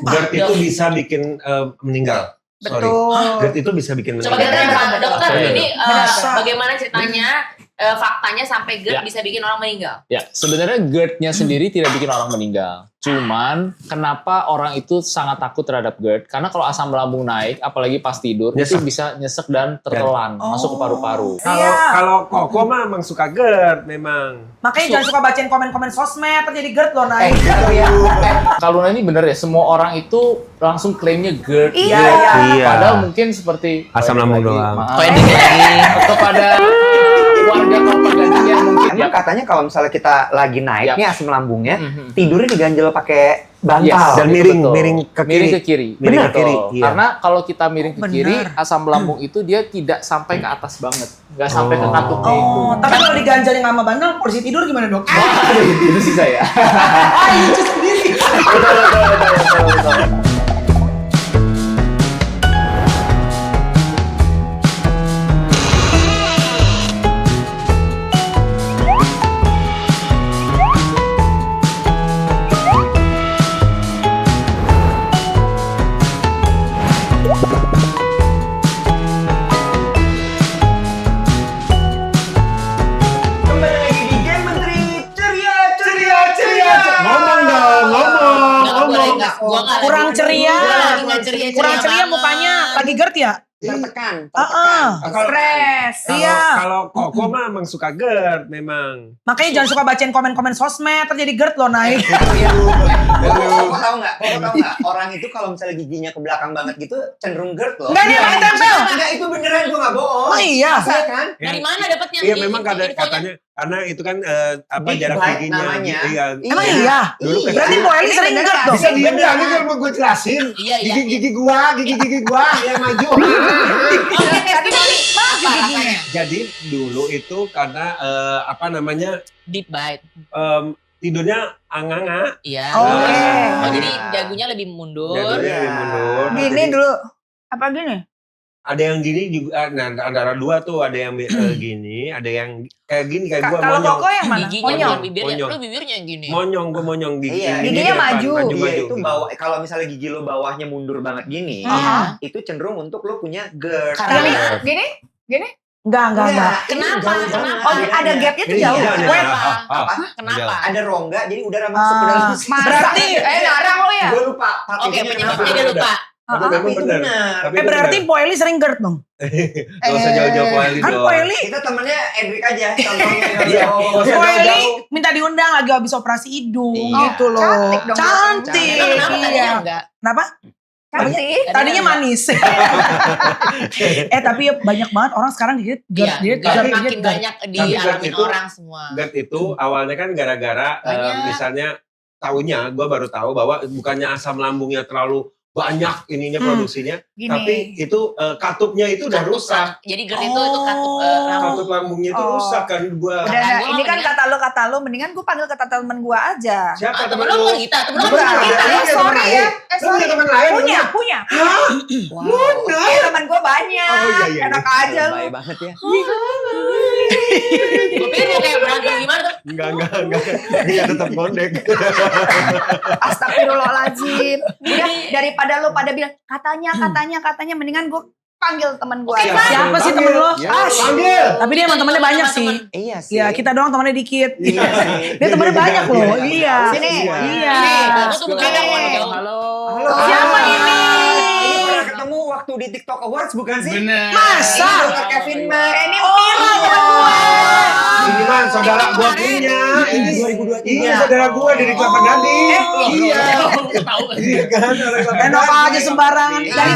GERD itu bisa bikin meninggal. Betul. GERD itu bisa bikin meninggal. Coba kita dokter, ini Benar. bagaimana ceritanya, faktanya sampai GERD Ya. bisa bikin orang meninggal? Ya, sebenarnya GERD-nya sendiri tidak bikin orang meninggal. Cuman, kenapa orang itu sangat takut terhadap GERD? Karena kalau asam lambung naik, apalagi pas tidur, itu Nyesek. bisa nyesek dan tertelan, masuk ke paru-paru. Kalau Koko mah emang suka GERD memang. Makanya jangan suka bacain komen-komen sosmed, terjadi GERD loh naik. Kalau ini bener ya, semua orang itu langsung klaimnya GERD. Iya, GERD. iya. Padahal mungkin seperti Asam lambung doang. Pending lagi. Kepada warga Kelapa Gading yang mungkin Emang katanya kalau misalnya kita lagi naik nih asam lambungnya, Mhm. tidurnya diganjel pakai bantal. Yes, Dan itu miring, betul. miring ke kiri. Miring ke kiri. Miring Benar. ke kiri, iya. Karena kalau kita miring ke kiri, Benar. asam lambung itu dia tidak sampai ke atas banget. Nggak sampai ke katupnya itu. Oh, tapi kalau diganjalin sama bandel, posisi tidur gimana dok? Itu sih saya. Lucu sendiri. Betul. Kembali lagi di Game Menteri ceria. Ngomong dong, ngomong. Gua nggak Kurang lagi- ceria. gua lagi nggak ceria. Kurang ceria mukanya. Lagi GERD ya? Tertekan. Stres. Kalau Iya. kalau Koko mah emang suka GERD memang. Makanya jangan suka bacain komen-komen sosmed, terjadi GERD loh naik. Kok tahu nggak? Orang itu kalau misalnya giginya ke belakang banget gitu cenderung GERD loh. Enggak, dia pakai tempel. Enggak, itu beneran gue nggak bohong. Oh iya. Iya kan? Dari mana dapatnya? Iya memang katanya karena itu kan Big jarak bite giginya. namanya. Iya. Emang iya? Dulu kan- Berarti Bu Eli sering Beneran. GERD dong? Bisa diem gak nih kalau mau gue jelasin? Iya, iya. Gigi gua yang maju. Oke, testimoni. Apa rasanya? Jadi dulu itu karena Deep bite. tidurnya anganga. Iya. Oke. Oh, jadi dagunya lebih mundur. Jadinya lebih mundur. Gini Jadi dulu. Apa gini? ada yang gini juga, nah antara dua tuh ada yang gini, ada yang kayak gini kayak gua Kalau monyong. Koko yang mana? Giginya Monyong. bukan bibirnya. Monyong. Lu bibirnya yang gini. Gua monyong gigi. Iya. Ini Giginya depan, maju. Iya itu gitu. bawah. Kalau misalnya gigi lo bawahnya mundur banget gini, Aha. itu cenderung untuk lo punya GERD. Karena Gini? Enggak. Kenapa? Kenapa? Oh, ada gapnya tuh Ini jauh. iya, Kenapa? iya. Apa? Kenapa? Ada rongga, jadi udara masuk ke dalam sini. Berarti Ngarang lo ya? Gue lupa. Oke, penyebabnya dia lupa. Tapi Tapi memang itu benar. benar. Tapi berarti Po Eli sering GERD dong? Gak usah jauh-jauh Po Eli Kan dong. Po Eli, Kita temennya Edric aja. Contohnya. Iya. Po Eli minta diundang lagi habis operasi hidung Iya. gitu loh. Cantik dong. Cantik. Emang kenapa tadinya Iya. enggak? Kenapa? Cantik. Tadinya manis. Tapi banyak banget orang sekarang GERD, Iya, GERD, GERD GERD, makin GERD. banyak GERD dialamin itu- orang semua. GERD itu awalnya kan gara-gara Banyak. misalnya gue baru tahu bahwa bukannya asam lambungnya terlalu banyak ininya produksinya, Gini. tapi itu katupnya itu udah Katup rusak. lah. Jadi GERD itu katup lambung. Katup lambungnya itu Oh. rusak kan gua. Udah, Kata gua ini kan mendingan- kata lo, mendingan gue panggil kata temen gue aja. Siapa Temen temen lu lu? bukan kita, temen lu Bukan. bukan kita. Lu punya temen lain? Lu punya temen lain? Punya. Mana? Temen gue banyak. Oh, iya, iya. Enak aja lu. Baik banget ya. Gue pikir mau kayak berantem gimana tuh. Enggak. Dia tetap ngondek. Astagfirullahaladzim. Udah, daripada lo pada bilang katanya, mendingan gue panggil temen gue. Siapa sih temen lo? Panggil. Tapi dia emang temennya banyak sih. Iya sih. Iya, kita doang temennya dikit. Iya sih. Dia temennya banyak loh. Iya. Sini. Iya. Aku tuh bukan yang mau jauh. Halo. Siapa ini? Ini pernah ketemu waktu di TikTok Awards bukan sih? Bener. Masa? Ini Dr. Kevin Mark. Ini Pira temen gue. Ini mah saudara gua punya. Ini 2023. Iya, saudara gua dari Kelapa Gading. Iya. Tahu. Iya kan, orang Kelapa Enak Gading. aja sembarangan. Iya.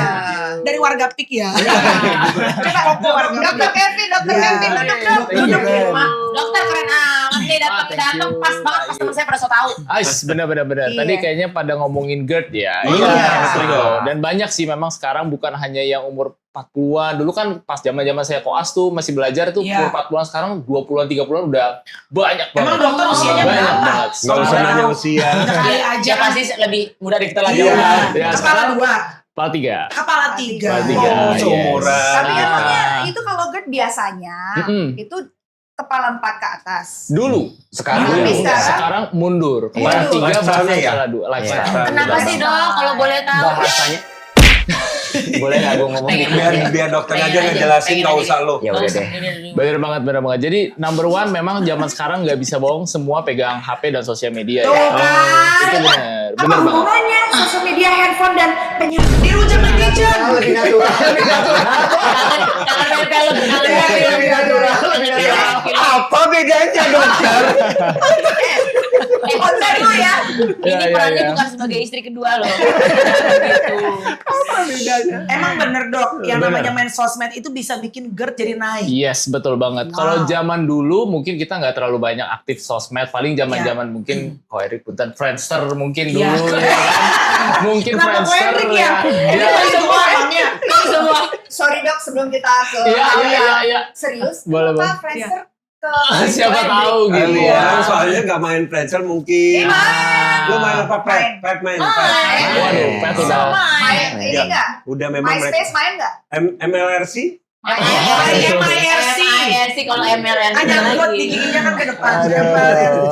Dari warga PIK ya. Koko warga. Dokter Kevin, duduk. Dokter keren amat nih datang pas banget pas temen saya pada so tahu. Ais, bener. Iya. Tadi kayaknya pada ngomongin GERD ya. Iya, betul. Dan banyak sih memang sekarang bukan hanya yang umur 40-an. Dulu kan pas zaman-zaman saya koas tuh masih belajar tuh Iya. umur 40-an, sekarang 20-an 30-an udah banyak banget. Emang dokter usianya banyak berapa? banget. Nggak usah nanya usia. Kali aja Ya pasti lebih muda dari kita lagi. Iya. Ya, Kepala sekarang 2, kepala 3. kepala 3. Kepala 3. Oh, seumuran. Tapi Iya. emangnya itu kalau GERD biasanya Mm-mm. itu kepala 4 ke atas. Dulu. Sekarang Tapi Dulu. sekarang- Sekarang mundur. Kepala Mundur. 3 Lifestyle-nya bahkan ya? kepala 2. Lifestyle. Kenapa sih dok? Kalau boleh tahu. bahasanya boleh nggak gue ngomong Pengen. dikit? Biar dokter Pengen aja aja, ngejelasin, pengen nggak aja. usah lo. Ya udah deh. Bener banget. Jadi number one memang zaman sekarang nggak bisa bohong, semua pegang HP dan sosial media. Tuh Ya. kan. Itu benar. Apa Bener banget. hubungannya sosial media, handphone dan penyakit? Dirujak netizen. Lebih natural, lebih natural. Apa bedanya dokter? Konten lu ya. Ini Ya, perannya ya. bukan sebagai istri kedua loh. Gitu. Emang bener dok, yang Bener. namanya main sosmed itu bisa bikin GERD jadi naik. Yes, betul banget. Wow. Kalau zaman dulu mungkin kita nggak terlalu banyak aktif sosmed. Paling zaman-zaman mungkin Eric Punten, Friendster mungkin dulu. Iya. Ya kan? Mungkin Kenapa Friendster Eric ya? Ya. Ini semua orangnya. Semua. Sorry dok, sebelum kita ke Iya, hal iya, yang iya. serius, Boleh, kenapa Friendster ke Siapa tahu gitu Iya, ya. soalnya nggak main Friendster mungkin. Lu main apa? Pet main. Waduh, Pet udah. main ini Iya. nggak? Udah memang mereka. MySpace main nggak? MLRC? MIRC kalau MLRC Hanya buat lagi. giginya kan ke depan. Aduh.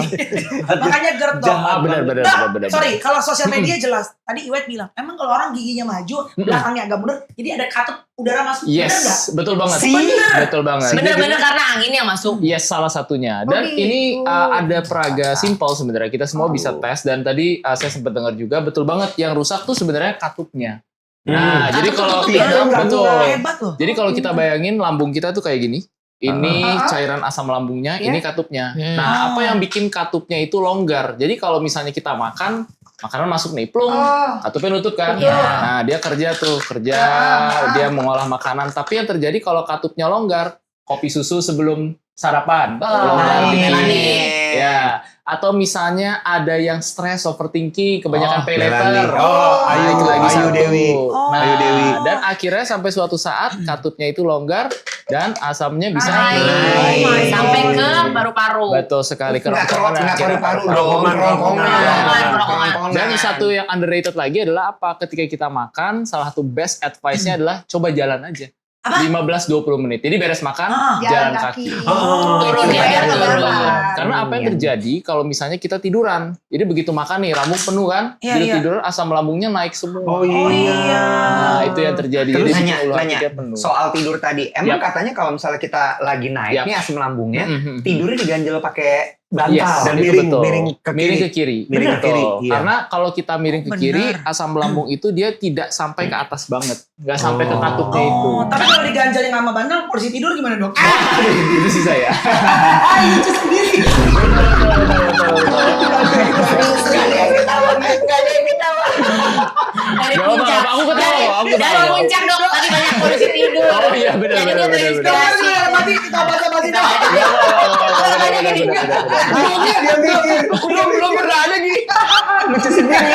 Makanya GERD dok. Ah, benar. Nah, sorry, kalau sosial media jelas. Tadi Iwet bilang, emang kalau orang giginya maju, belakangnya agak mundur, jadi ada katup udara masuk. Bener nggak? Yes, betul banget. Bener. Betul banget. Bener-bener karena angin yang masuk. Yes, salah satunya. Dan Oh, gitu. ini ada peraga simpel sebenarnya. Kita semua bisa tes. Dan tadi saya sempat dengar juga, betul banget. Yang rusak tuh sebenarnya katupnya. Nah, jadi Katup kalau tutup ya, dok? betul. Hebat loh. Jadi kalau kita bayangin lambung kita tuh kayak gini. Ini Ah. cairan asam lambungnya, Iya. ini katupnya. Hmm. Nah, apa yang bikin katupnya itu longgar? Jadi kalau misalnya kita makan, makanan masuk nih, plung. Oh, Katupnya nutup kan? Betul. Nah, dia kerja, dia mengolah makanan. Tapi yang terjadi kalau katupnya longgar, kopi susu sebelum sarapan, longgar Melani. dikit. Ya, atau misalnya ada yang stres, overthinking, kebanyakan pay Melani. later. Oh, Nah, Ayu, itu lagi Ayu satu. Dewi. Nah, Ayu Dewi. Dan akhirnya sampai suatu saat katupnya itu longgar dan asamnya bisa Naik. naik. Sampai ke paru-paru. Betul sekali Nggak kerongkongan. paru-paru dong, Kerongkongan. kerongkongan. Dan satu yang underrated lagi adalah apa? Ketika kita makan, salah satu best advice-nya adalah coba jalan aja. 15-20 menit. Jadi beres makan, Ah, jalan kaki. Turun ya, biar turun. Karena apa yang terjadi kalau misalnya kita tiduran. Jadi begitu makan nih, lambung penuh kan. Iya, Jadi iya. tiduran asam lambungnya naik semua. Oh iya. Nah, itu yang terjadi. Terus Jadi nanya, bikin ulu hati kita penuh. soal tidur tadi. Emang Yap. katanya kalau misalnya kita lagi naik Yap. nih asam lambungnya, Mhm. tidurnya diganjel pakai bantal. Yes, Dan itu miring, betul. miring ke kiri. Miring ke kiri. Miring ke Betul. kiri, iya. Karena kalau kita miring ke Oh, kiri, benar. asam lambung itu dia tidak sampai ke atas banget. Nggak sampai ke katupnya itu. Oh, tapi kalau diganjalin sama bandel, posisi tidur gimana dok? Itu sih saya. Ah, lucu sendiri. Dari Gak puncak. apa-apa, aku ketawa kok, aku Dari ketawa. puncak dok, tadi banyak polisi tidur. Oh iya, benar, Jadi benar, dia benar, terinspirasi. Mati, kita basa-basi dok. Belum pernah ada gini. Lucu sendiri.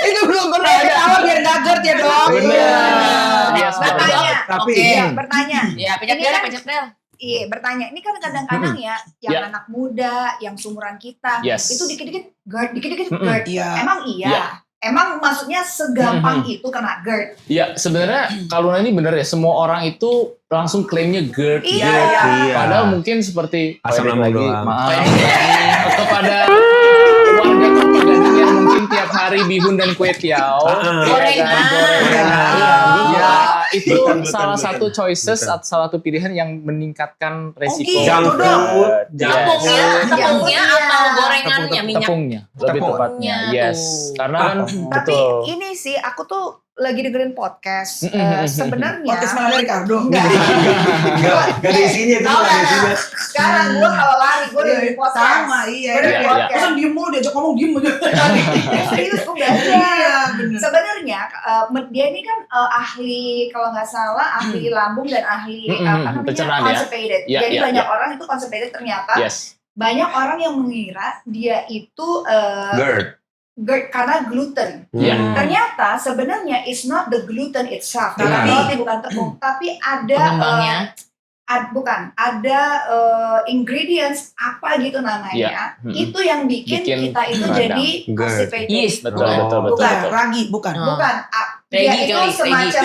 Itu belum pernah Kayak ada. ketawa biar gak GERD ya dok. Benar. Yes, betul. Bertanya, Tapi Oke. iya, bertanya. Ya, pencet Ini bel, kan- pencet bel. Iya, bertanya. Ini kan kadang-kadang ya, yang Ya. anak muda, yang seumuran kita, Yes. itu dikit-dikit GERD, dikit-dikit Mm-mm. GERD. Iya. Emang iya. Ya. Emang maksudnya segampang itu kena GERD. Ya, sebenarnya kalau ini benar ya, semua orang itu langsung klaimnya GERD. Iya. GERD. Iya. Padahal mungkin seperti Asam Eric lambung doang. maaf. Kepada warga Kota Gading yang mungkin tiap hari bihun dan kue tiaw, Gorengan. Ya, itu Betul, salah betul. satu choices Betul. atau salah satu pilihan yang meningkatkan resiko. gitu Junk dong. food. Tepungnya, Yes. tepungnya atau gorengannya, Tepung, minyak. Tepungnya, lebih Tepung. tepatnya. Yes, Tuh. karena kan Tapi betul. ini sih, aku tuh lagi dengerin podcast. Mm-mm. Sebenarnya Podcast mana Ricardo? Gak ada isinya itu, gak ada isinya. sekarang gue kalau lari, gue dengerin podcast. Sama, iya. Gue dengerin Iya, iya. podcast. Masa diem mulu diajak ngomong diem aja. Serius, gue belajar. Iya, bener. Sebenarnya dia ini kan ahli, kalau nggak salah, ahli lambung dan ahli apa namanya, pencernaan ya. constipated. Ya, Jadi ya, banyak ya. orang itu constipated, ternyata Yes. banyak orang yang mengira dia itu GERD. GERD karena gluten. Iya. Ternyata sebenarnya it's not the gluten itself, Tapi- bukan roti, bukan tepung, tapi ada Pengembangnya. ada ingredients apa gitu namanya. Iya. Mm-mm. Itu yang bikin Bikin kita itu radang. jadi GERD. constipated. Yeast. Betul, Oh. betul, betul, Bukan, betul. ragi, bukan. Oh. Bukan, dia Regi itu kali, semacam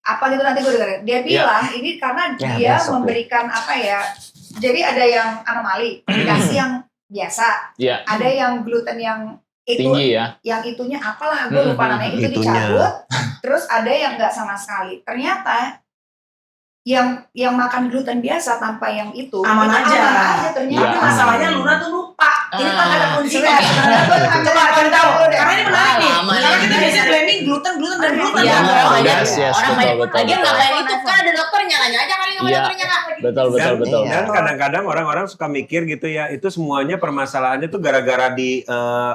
apa gitu nanti gue dengerin. Dia bilang ini karena Ya, dia besok memberikan apa ya? Jadi ada yang anomali, dikasih yang biasa, Iya. ada yang gluten yang itu, Tinggi ya. yang itunya apalah gue lupa namanya itu Itunya. dicabut, terus ada yang nggak sama sekali. Ternyata yang makan gluten biasa tanpa yang itu Aman itu aja. ternyata. Iya, Tapi masalahnya Luna tuh lupa. Ini kan ada kuncinya. Coba cari tahu. Karena ini menarik nih. Pengalaman. Karena kita biasa planning gluten dan gluten. Iya, kan? orang banyak. Yes, yes, Orang banyak. betul, Lagi betul. ngapain itu kan ada dokternya, nanya aja kali sama Iya. dokternya Kak. Betul, betul, Dan- betul. Iya. Dan kadang-kadang orang-orang suka mikir gitu ya, itu semuanya permasalahannya tuh gara-gara di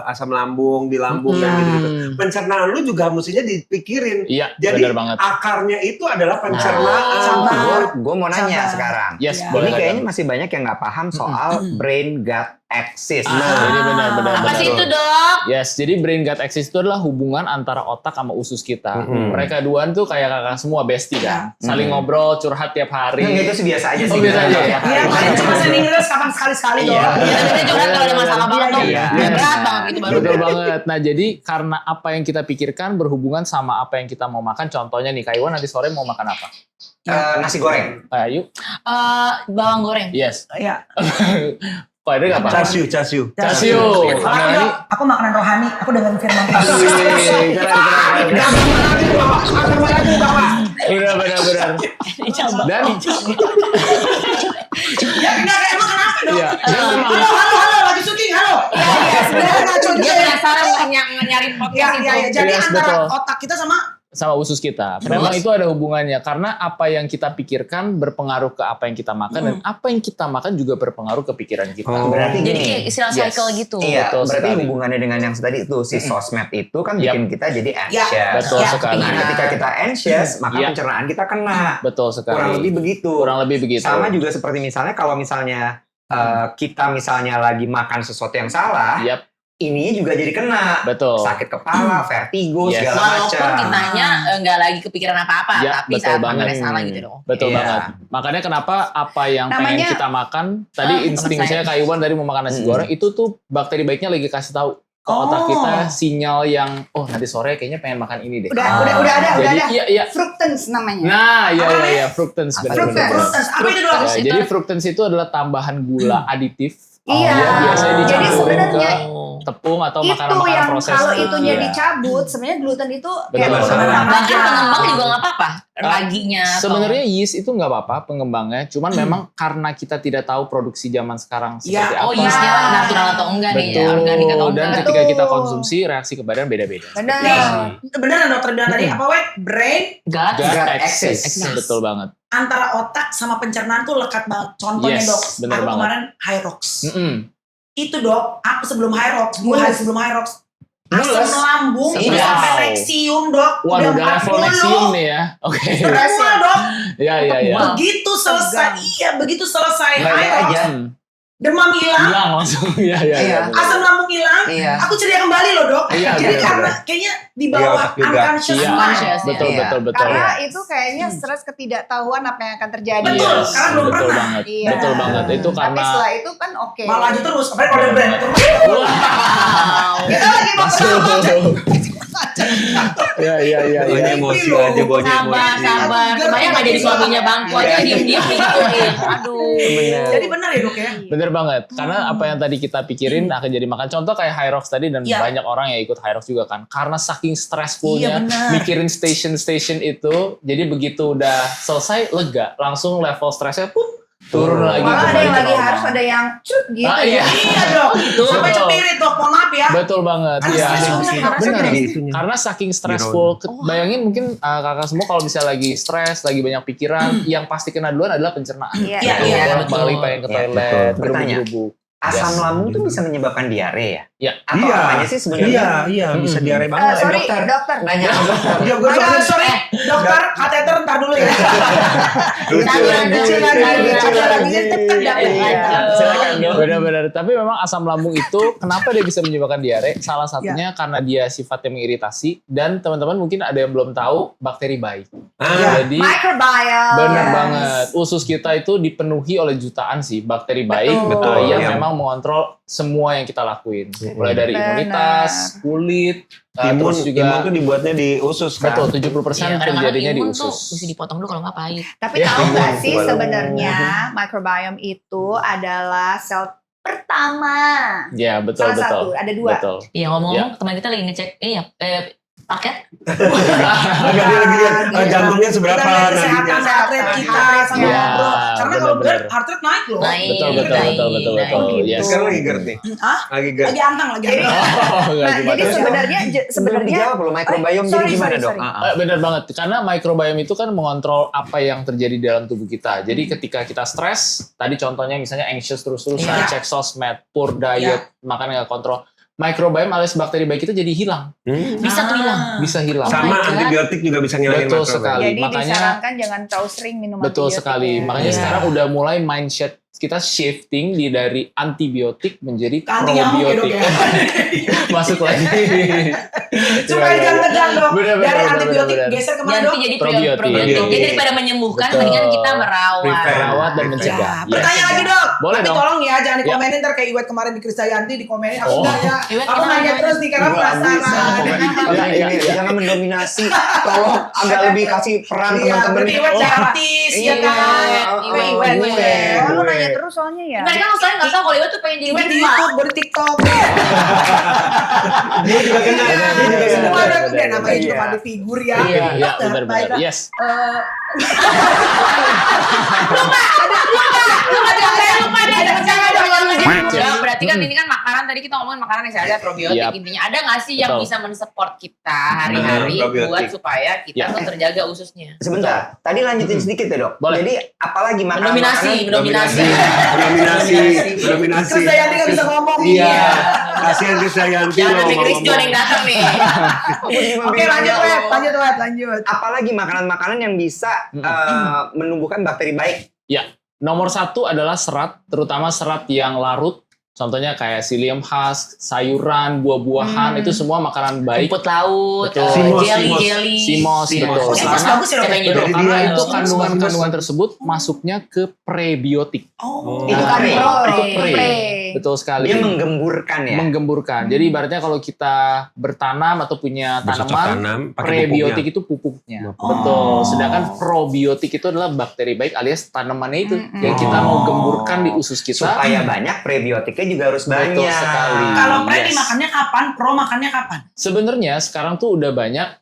asam lambung, di lambung dan gitu-gitu. Pencernaan lu juga mestinya dipikirin. Iya, Jadi benar banget. akarnya itu adalah pencernaan. Sabar. Gue mau nanya Sabar. sekarang. Yes, Ya. boleh Ini kayaknya Kadam. masih banyak yang nggak paham soal brain gut axis. Nah, ini benar, benar, Apa benar. sih itu dok? Yes, jadi brain gut axis itu adalah hubungan antara otak sama usus kita. Mereka duaan tuh kayak kakak semua bestie kan. Saling ngobrol, curhat tiap hari. Itu sih biasa aja sih. Oh, biasa aja ya? Iya, makanya cuma sending terus kapan sekali-sekali Iya. doang. Kita juga kalau ada masalah banget dong. Iya. Berat banget gitu baru. Betul banget. Nah, jadi karena apa yang kita pikirkan berhubungan sama apa yang kita mau makan. Contohnya nih, Kak Iwan nanti sore mau makan apa? Nasi goreng. Ayo. Bawang goreng. Yes. Iya. Pak Ede nggak apa? Casiu. Casiu. Aku Sama ini. dok, aku makanan rohani. Aku dengan firman Tuhan. Wih, keren. Benar. Dan Ya enggak, emang kenapa dok? iya, dan memang Halo, lagi syuting, halo. Sebenarnya ngaco juga Dia ya. penasaran nyari Ya, podcast itu. ya, ya. Jadi Yes, antara betul. otak kita sama sama usus kita. Memang itu ada hubungannya karena apa yang kita pikirkan berpengaruh ke apa yang kita makan dan apa yang kita makan juga berpengaruh ke pikiran kita. Oh. Berarti Jadi gini. kayak istilah Yes. cycle gitu. Iya, Betul berarti sekali. hubungannya dengan yang tadi itu si sosmed itu kan Yap. bikin kita jadi anxious. Betul Ya, sekali. Nah, ketika kita anxious, maka Iya. pencernaan kita kena. Betul sekali. Kurang lebih begitu. Kurang lebih begitu. Sama juga seperti misalnya kalau misalnya kita misalnya lagi makan sesuatu yang salah, Yap, ininya juga jadi kena. betul. Sakit kepala, vertigo, Yes. segala Walaupun macam. kitanya nggak lagi kepikiran apa-apa, Ya, tapi betul saat banget. makannya salah gitu dong. Betul Iya. banget. Makanya kenapa apa yang pengen Namanya- kita makan, tadi insting teman saya Kak Iwan tadi mau makan nasi goreng, itu tuh bakteri baiknya lagi kasih tahu ke otak kita sinyal yang, oh nanti sore kayaknya pengen makan ini deh. Udah ada. Jadi iya. Fructans namanya. Nah, iya, fructans benar-benar. Fructans. apa itu dok? Ya, jadi fructans itu adalah tambahan gula aditif. Iya. Yang biasanya Jadi dicampurin ke sebenarnya tepung atau itu makanan-makanan yang proses. kalau itunya Iya. dicabut, sebenarnya gluten itu kayak Betul. berkurang Bahkan aja. pengembang juga nggak apa-apa. Raginya. atau- Sebenarnya yeast itu nggak apa-apa pengembangnya, cuman memang karena kita tidak tahu produksi zaman sekarang seperti Ya, Oh apa. yeastnya natural atau enggak nih ya, Betul. organik atau Dan enggak. ketika kita Betul. konsumsi reaksi ke badan beda-beda. Benar. Beneran dokter bilang tadi apa weh? Brain Gut. Gut Gut access. access. Betul banget. antara otak sama pencernaan tuh lekat banget. Contohnya Yes, dok, bener aku banget. kemarin Hyrox. Mm-mm. Itu dok, aku sebelum Hyrox, sebelum Hyrox. Mulus. Asam lambung Wow. itu sampai Nexium dok. Waduh, udah level 40. Nexium nih ya. Oke. Semua dok. Ya. Wow. Begitu selesai, begitu selesai Nggak ada Hyrox, aja. demam hilang, Hilang langsung. Iya. Iya. asam lambung hilang, Iya. aku ceria kembali loh dok. Iya, Jadi bener, karena kayaknya di Iya, bawah otak juga. unconscious Iya, mind. Unconscious. betul, Iya. betul. Karena itu kayaknya stres ketidaktahuan apa yang akan terjadi. Betul, Yes, karena belum betul pernah. banget. Iya. Betul banget. Itu Tapi karena setelah itu kan oke. Malah lanjut terus, apalagi kalau ada brand. Kita lagi mau Iya. Bawanya emosi aja, bawanya Sabar, emosi. sabar. Kebayang nggak jadi suaminya bangku aja diem-diem digituin. Aduh. Jadi benar ya dok ya? Bener banget, karena apa yang tadi kita pikirin akan jadi makan. Contoh kayak Hyrox tadi dan Iya. banyak orang yang ikut Hyrox juga kan. Karena saking Iya, stressfulnya benar. mikirin station itu, jadi begitu udah selesai lega, langsung level stresnya turun lagi. Malah ada kembali yang ke lagi normal. harus ada yang cut gitu Ah, ya. iya. Iya dok, sampai Betul. cepirit dok, mohon maaf ya. Betul banget, Karena iya. stres banget, Benar. karena Itunya. Karena saking stressful, bayangin mungkin kakak semua kalau bisa lagi stres, lagi banyak pikiran, yang pasti kena duluan adalah pencernaan. Iya. Iya, Betul, iya, bolak-balik betul. pengen ke Iya, toilet, betul. Bertanya. gerubuk-gerubuk. Asam Yes. lambung tuh bisa menyebabkan diare ya? Iya. Atau apanya sih sebenarnya? Iya, bisa diare Eh, banget. sorry, dokter. dokter. Nanya ke dokter. Ya, gue sorry, dokter, kateter ntar dulu ya. Lucu lagi. Silakan dok. Benar-benar. Tapi memang asam lambung itu kenapa dia bisa menyebabkan diare? Salah satunya karena dia sifatnya mengiritasi dan teman-teman mungkin ada yang belum tahu bakteri baik. Jadi Microbiome. benar Yes. banget. Usus kita itu dipenuhi oleh jutaan sih bakteri baik Betul. yang Iya. memang mengontrol semua yang kita lakuin. Mulai dari Benar. imunitas, kulit, Imun terus juga tuh dibuatnya di usus kan. betul 70% terjadinya di imun tuh usus. mesti dipotong dulu kalau nggak pahit. Tapi Ya, tahu nggak sih waduh. sebenarnya microbiome itu adalah sel pertama. Ya betul Salah betul. satu, ada 2. Betul. Iya ngomong-ngomong teman kita lagi ngecek paket. Agak dia lagi lihat jantungnya seberapa Kita lihat kesehatan nadinya. heart rate kita sama Iya, bro. Karena kalau benar-benar. GERD heart rate naik loh. Naik. Betul betul Naik, betul betul naik. betul. Gitu. Yes. Sekarang lagi GERD nih. Hah? Lagi GERD. Lagi antang lagi. Jadi- antang. Oh, enggak Nah, gimana. jadi Belum sebenarnya dijawab loh microbiome jadi sorry, gimana sorry, dok? sorry. Benar banget, karena microbiome itu kan mengontrol apa yang terjadi dalam tubuh kita. Jadi ketika kita stres, tadi contohnya misalnya anxious terus-terusan, Iya. cek sosmed, poor diet, makan nggak kontrol. Microbiome alias bakteri baik itu jadi hilang, Bisa tuh hilang. bisa hilang. Oh Sama my God. antibiotik juga bisa ngilangin Betul microbiome. sekali. jadi makanya- disarankan jangan terlalu sering minum Betul antibiotik sekali. ya. Makanya Iya. sekarang udah mulai mindset kita shifting dari antibiotik menjadi Anti nyamuk ya dok probiotik. ya. Masuk lagi. Supaya Iya, jangan iya. tegang dok. Bener, bener, Dari bener, antibiotik bener. geser kemana Ganti dok? jadi Probiotik. probiotik. Probiotik. Jadi daripada menyembuhkan, Betul. mendingan kita merawat. Prevent. Merawat dan Prevent. mencegah. Ya, Yes. pertanyaan lagi dok. Boleh Tapi dong. tolong ya jangan Ya. dikomenin ntar kayak Iwet kemarin di Krisdayanti dikomenin. Aku Oh. enggak ya. Iwet Aku kenapa? nanya terus nih karena Gua nggak bisa penasaran. komen. Jangan Iya, ini, iya. jangan mendominasi. Tolong agak lebih kasih peran Iya, teman-teman. berarti Iwet Oh, artis ya iya. kan. Iwet, Iwet. Iwet. Oh, lu Gue. nanya terus soalnya ya. Mereka masalahnya nggak tahu kalau Iwet tuh pengen jadi Iwet di diva. YouTube, gue di TikTok. Dia juga kena. Iya, Dia juga kena. semua ada benar, udah namanya juga iya. pada figur ya. Iya, iya, Dokter, benar-benar. baiklah. Yes. Ya, berarti kan ini kan makanan tadi kita ngomongin makanan yang ada probiotik Yap. intinya. Ada nggak sih yang Betul. bisa mensupport kita hari-hari Probiotik. buat supaya kita Ya. tuh terjaga ususnya? Sebentar, tadi lanjutin sedikit ya dok. Boleh. Jadi apalagi makanan Mendominasi. Dominasi. Dominasi. Krisdayanti nggak bisa ngomong. Iya. Kasihan Krisdayanti Jangan loh. sampai Chris John yang datang nih. Oke lanjut Wet, lanjut. Apalagi makanan-makanan yang bisa menumbuhkan bakteri baik. Nomor 1 adalah serat, terutama serat yang larut. Contohnya kayak psyllium husk, sayuran, buah-buahan, itu semua makanan baik. Rumput laut, Betul. Simos, jelly. Simos, betul. Oh, sih Karena bagus ya dok. Siapa yang betul, nyuruh? karena Jadi itu dia- kandungan-kandungan tersebut masuknya ke prebiotik. Oh. Itu Nah, pre. itu Pre. pre. Betul sekali. Dia menggemburkan ya. Menggemburkan. Jadi ibaratnya kalau kita bertanam atau punya Bercocok tanaman, tanam, pakai prebiotik pupuknya. itu pupuknya. Oh. Betul. Sedangkan probiotik itu adalah bakteri baik alias tanamannya itu yang kita Oh. mau gemburkan di usus kita. Supaya banyak prebiotiknya juga harus banyak. Betul sekali. Kalau pre Yes. dimakannya kapan, pro makannya kapan? Sebenarnya sekarang tuh udah banyak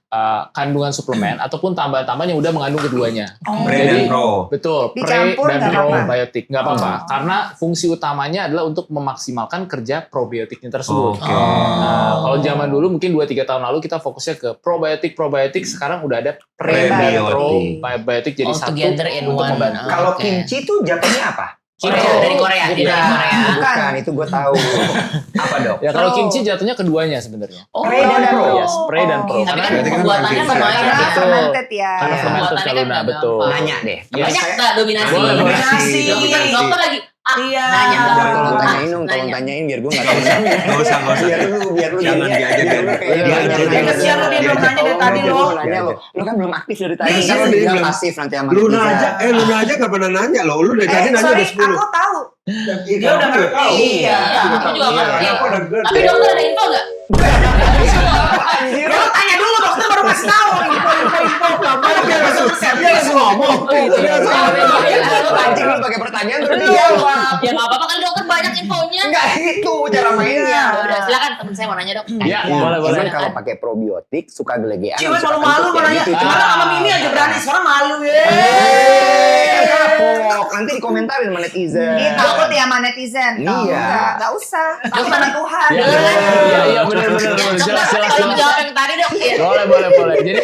kandungan suplemen ataupun tambahan-tambahan yang udah mengandung keduanya. Oh. Pre Jadi- dan pro. Betul, pre Dicampur dan nggak apa-apa? probiotik nggak apa-apa, Oh. karena fungsi utamanya adalah untuk memaksimalkan kerja probiotiknya tersebut. Oke. Nah, kalau zaman dulu mungkin 2-3 tahun lalu kita fokusnya ke probiotik, sekarang udah ada pre dan probiotik jadi All satu together in untuk one. membantu. Kalau Oke. kimchi tuh jatuhnya apa? Korea, Oh, dari Korea, dia dari Korea. Bukan, itu gue tahu. Apa dok? Ya kalau Pro. kimchi jatuhnya keduanya sebenarnya. Oh, Pre dan pro. Yes, pre dan pro. Tapi kan Berarti kan pembuatannya bukan lumayan. kimchi. Karena Betul. fermented ya. Karena Iya. fermented Pembuatannya kalau kan nah nggak betul. gampang. Nanya deh. Teman Banyak saya- nggak dominasi? Boleh, boleh. Dominasi. Dokter, dokter lagi. Iya. Nanya, Jangan Tolong tolong tanya. tanyain dong, tolong Nanya. tanyain biar gue nggak tahu. Nggak usah. Biar lu Jangan jadi- dia aja, biar lu dia kayak- aja. biar Dia lu aja. nanya. Kesian lu, dia belum nanya dari Tolong, tadi biar lo. gua nanya lo. Lu kan belum aktif dari tadi. Iya, Kan lu dia bilang belum. pasif nanti sama Luna netizen. aja, Luna aja nggak pernah nanya loh. Lu dari tadi nanya Sorry, udah 10. aku tahu. Dia udah ngerti. Iya, aku juga Iya, ngerti. aku udah GERD. Tapi dokter ada info nggak? Lo tanya dulu dokter baru kasih tahu info. Kamu biar masuk resep. Dia langsung ngomong. Anjing lu pakai pertanyaan terus dijawab. Ya nggak apa-apa kan dokter banyak infonya. Enggak itu cara mainnya. Ya udah silakan teman saya mau nanya dok. Ya, boleh, boleh. Cuman kalau pakai probiotik suka gelegean. Cewek suka malu-malu kentut mau ya nanya. gitu. Gimana sama Mimi aja berani, sekarang malu ya. Kan kapok. Nanti dikomentarin sama netizen. Ini takut ya sama netizen. Iya. Nggak usah. Takut sama Tuhan. Ya, iya benar. Ya, dokter, Jelas. tolong jawab yang tadi dok. Ya. Boleh. Jadi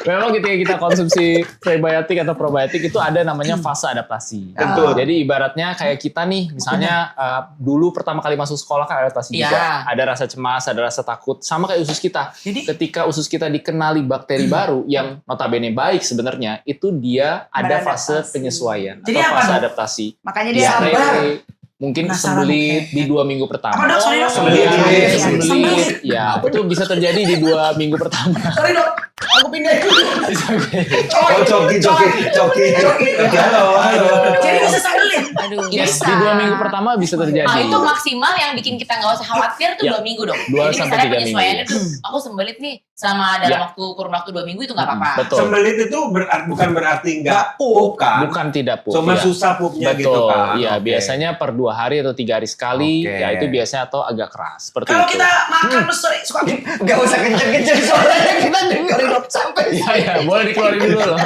memang ketika kita konsumsi prebiotik atau probiotik itu ada namanya fase adaptasi. Betul. Jadi ibaratnya kayak kita nih, misalnya dulu pertama kali masuk sekolah kan adaptasi Iya. juga. Ada rasa cemas, ada rasa takut, sama kayak usus kita. Jadi Ketika usus kita dikenali bakteri baru yang notabene baik sebenarnya, itu dia ada fase Beradaptasi. penyesuaian Jadi atau apa, fase Dok? adaptasi. Makanya dia Sabar. Diare, mungkin Penasaran sembelit nih. di 2 minggu pertama. Apa dok? Sorry dok. Sembelit. Iya, Sembelit. sembelit. Ya, itu bisa terjadi di 2 minggu pertama. Sorry dok. Aku pindah dulu. Oh, coki. Halo. Jadi bisa sembelit. Aduh. Yes, Bisa. di 2 minggu pertama bisa terjadi. Ah, itu maksimal yang bikin kita nggak usah khawatir tuh Ya. 2 minggu dong. 2 Jadi sampai misalnya 3 penyesuaiannya minggu. tuh aku sembelit nih selama dalam Ya. kurun waktu 2 minggu itu nggak apa-apa. Betul. Sembelit itu bukan berarti nggak pup kan? Bukan tidak pup. Cuma ya. susah pupnya Betul, gitu kan? iya Oke. biasanya per 2 hari atau 3 hari sekali, Oke. ya itu biasanya atau agak keras seperti Kalau itu. kita makan terus suka Gak usah kenceng-kenceng suaranya, kita dengerin sampai. Iya, iya, boleh dikeluarin dulu loh.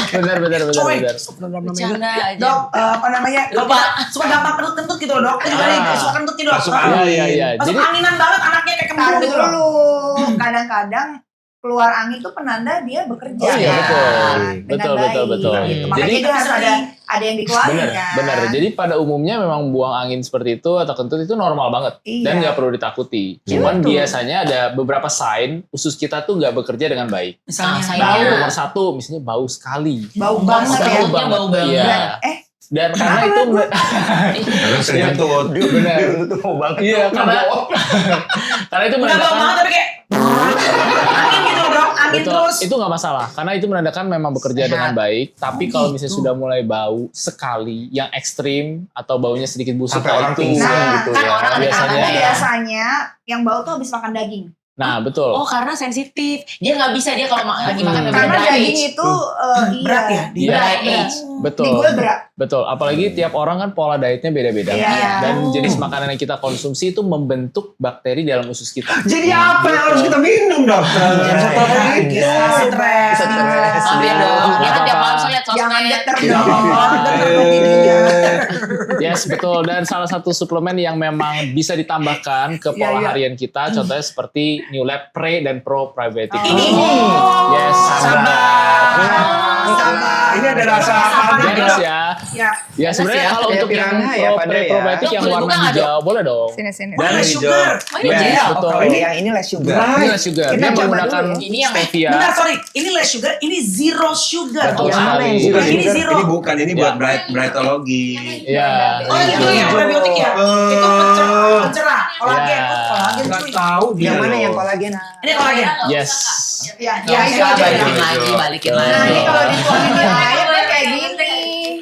Benar. coy. Bercanda aja. Dok, apa namanya? Kalau Lupa. kita suka gampang kentut gitu loh, Dok. Itu juga Ah. suka kentut gitu, Dok. Masuk Ah. angin. Iya. Masuk Jadi anginan banget anaknya kayak Tar kembung gitu loh. dulu. Kadang-kadang keluar angin tuh penanda dia bekerja. Oh iya, betul. Dengan Betul, baik. betul. Gitu. Makanya Jadi- dia harus ada yang dikeluarin benar. kan. Jadi pada umumnya memang buang angin seperti itu atau kentut itu normal banget Iya. dan nggak perlu ditakuti. Cuman Betul. biasanya ada beberapa sign usus kita tuh nggak bekerja dengan baik. Misalnya. Ah, Bau Iya. nomor 1 misalnya bau sekali. Bau banget ya. Baunya bau banget. Iya. Dan karena itu Harus Iya. kentut. benar. Dia tuh mau banget. Iya, karena karena itu Udah bau menandakan banget tapi kayak angin gitu loh, Dok. Angin Betul, terus. itu nggak masalah karena itu menandakan memang bekerja Sehat. dengan baik. Tapi kalau misalnya gitu. sudah mulai bau sekali, yang ekstrim atau baunya sedikit busuk, Sampai nah orang itu pingsan Nah, gitu kan ya. orang ada biasanya. tangannya ya. Biasanya yang bau tuh habis makan daging. Nah betul. Oh karena sensitif. Dia nggak bisa dia kalau lagi makan Karena dry daging age. itu berat ya. Iya. Dry age. Betul. Di gue berat. Betul. Apalagi tiap orang kan pola dietnya beda-beda. Iya. Dan jenis makanan yang kita konsumsi itu membentuk bakteri dalam usus kita. Jadi apa yang harus kita minum, dokter? Setelah itu. Stres. Stres. Ambil dong. Dia kan tiap apa-apa. malam lihat Jangan sosmed. geter Iya. dong. Geter dong jadinya. Yes, betul. Dan salah satu suplemen yang memang bisa ditambahkan ke pola Iya. harian kita, contohnya seperti New Lab Pre dan Pro Probiotic. Ini. Yes, Sabar. Ini ada rasa apa? Jelas ya. Ya. Ya sebenarnya ya. kalau Kayak untuk yang piranha ya, pada ya. probiotik Dok, yang boleh warna buka nggak, hijau boleh dong. Sini. Dan Dan sugar. Oh ini Yes, gel. betul. Kalau yang ini less sugar. Ini less sugar. Kita Dia coba menggunakan dulu Ini yang stevia. Benar, sorry. Ini less sugar, ini zero sugar. Betul Yang sekali. mana yang Bukan, Ini zero. ini bukan, ini buat Ya. brightologi. Iya. Oh itu yang probiotik ya? Itu pencerah, kolagen. Ya. Oh, kolagen Nggak cuy. tahu dia. Yang mana loh. yang kolagen? Ini kolagen. Yes. Ya, Ya, ini ya, aja. balikin ya. lagi, balikin Nah, lagi. ini kalau dituangin di air dia kayak gini.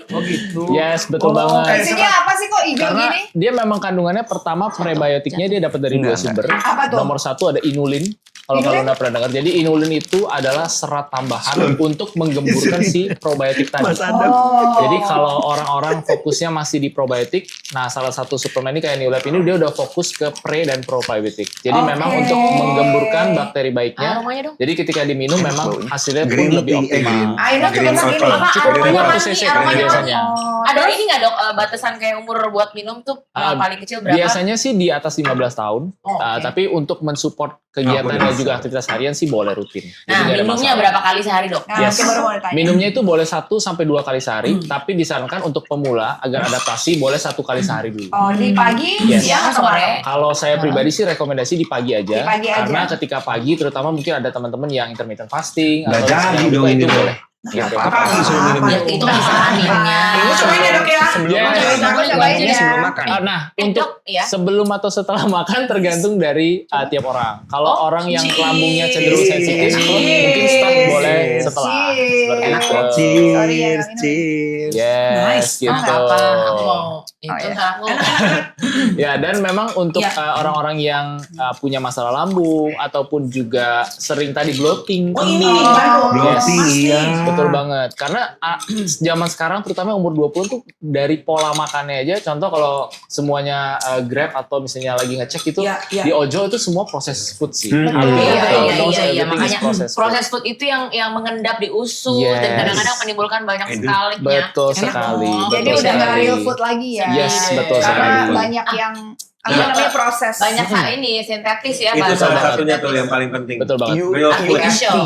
Oh gitu. Yes, betul Oh, banget. kayak Isinya apa sih kok hijau Karena gini? dia memang kandungannya pertama prebiotiknya dia dapat dari 2 sumber. Apa tuh? Nomor 1 ada inulin. Kalau Inulin? kalian udah pernah dengar, jadi inulin itu adalah serat tambahan untuk menggemburkan si probiotik tadi. Oh. Jadi kalau orang-orang fokusnya masih di probiotik, nah salah satu suplemen ini kayak New Lab ini dia udah fokus ke pre dan probiotik. Jadi Oke. memang untuk menggemburkan bakteri baiknya. Aromanya dong. Jadi ketika diminum memang hasilnya pun Green lebih tea, optimal. Airnya Green cuma segini. apple. Apa Cukup aromanya 200 wangi, cc aromanya biasanya. Oh, Ada terus ini nggak dok batasan kayak umur buat minum tuh yang paling kecil berapa? Biasanya sih di atas 15 tahun, Oh, oke. tapi untuk mensupport kegiatan dan juga aktivitas harian sih boleh rutin. Jadi Nah nggak ada minumnya masalah. berapa kali sehari dok? Nah, Yes. mungkin baru mau ditanya. Minumnya itu boleh 1 sampai 2 kali sehari, tapi disarankan untuk pemula agar adaptasi boleh 1 kali sehari dulu. Oh, di pagi, Yes. siang, atau Sore. malam? Kalau saya pribadi sih rekomendasi di pagi aja, Di pagi aja. karena ketika pagi terutama mungkin ada teman-teman yang intermittent fasting Nggak atau jadi yang dong buka ini itu dong. boleh. Gitu. Apa disuruh minum? Ya itu kan disaraninnya. Ini cobain ya dok ya. Sebelum Yes. makan. Cobain Ini ya. sebelum makan. Nah, Dok untuk ya. sebelum atau setelah makan tergantung dari tiap orang. Kalau Oh, orang yang cheese. lambungnya cenderung sensitif, Cheese. mungkin start boleh Cheese. setelah. Cheese. Seperti Enak itu. kok. Sorry ya, Cheers, minum. cheers. Yes, Nice. gitu. Nggak apa, aku mau itu iya. nggak aku. Ya, dan memang untuk Ya. orang-orang yang punya masalah lambung ataupun juga sering tadi bloating. Oh ini kembung. baru. Bloating, Pasti. iya. Betul banget. Karena zaman sekarang terutama umur 20 tuh dari pola makannya aja. Contoh kalau semuanya Grab atau misalnya lagi ngecek itu Iya, iya. di ojol itu semua proses food sih. Hmm. Hampir Iya, betul. iya, Almost iya, iya. everything is Makanya processed food. proses food itu yang mengendap di usus Yes. dan kadang-kadang menimbulkan banyak Edu. sekali Betul Enak sekali. dong. Jadi betul udah nggak sekali. real food lagi ya. Yes, betul Karena sekali. banyak yang apa Iya. namanya proses. banyak ini sintetis ya Itu bahasa salah banget. satunya tuh yang paling penting. Betul banget. Real food. Artificial.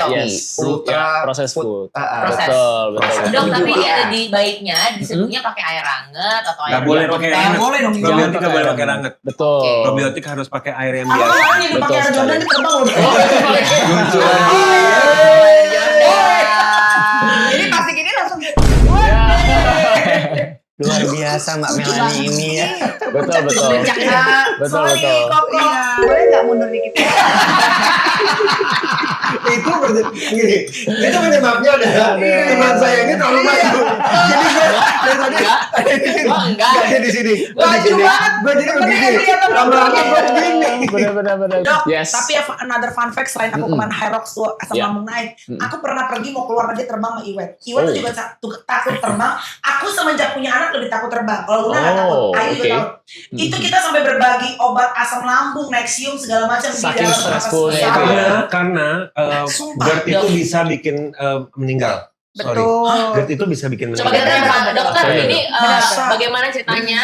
Yes, Ultra ya, proses food. Proses. Betul, betul. Dok, tapi Iya. di baiknya diseduhnya pakai air hangat atau air Nggak boleh jarum pakai teh. air hangat. Boleh dong. Probiotik pakai nggak boleh air pakai hangat. hangat. Betul. Oke. Probiotik harus pakai air yang Aku biasa. kemarin yang Betul pakai air Jordan sekali. di terbang loh. Lucu Oh, lagi. Jadi pasti gini langsung Luar biasa Mbak Melani ini ya. Betul, betul. Nah, Betul, sorry betul. kok boleh nggak mundur dikit? Itu gini, itu penyebabnya adalah teman saya ini terlalu maju. Jadi gue dari tadi enggak. Gak di sini. Maju banget. Gue jadi begini. kelihatan Lama-lama gue begini. Benar-benar. Dok, Yes. tapi another fun fact selain aku kemarin High Rocks tuh asam Ya. lambung naik, aku pernah pergi mau keluar negeri terbang sama Iwet. Iwet tuh juga takut terbang. Aku semenjak punya anak lebih takut terbang. Kalau Luna nggak takut, Ayu juga oke. takut. Itu kita sampai berbagi obat asam lambung, Nexium segala macam di Saking dalam stressfulnya kapasitas itu ya. Karena Sumpah. GERD itu bisa bikin meninggal. Sorry. Betul. GERD itu bisa bikin Coba meninggal. kita tanya dokter Betul. ini Benar. bagaimana ceritanya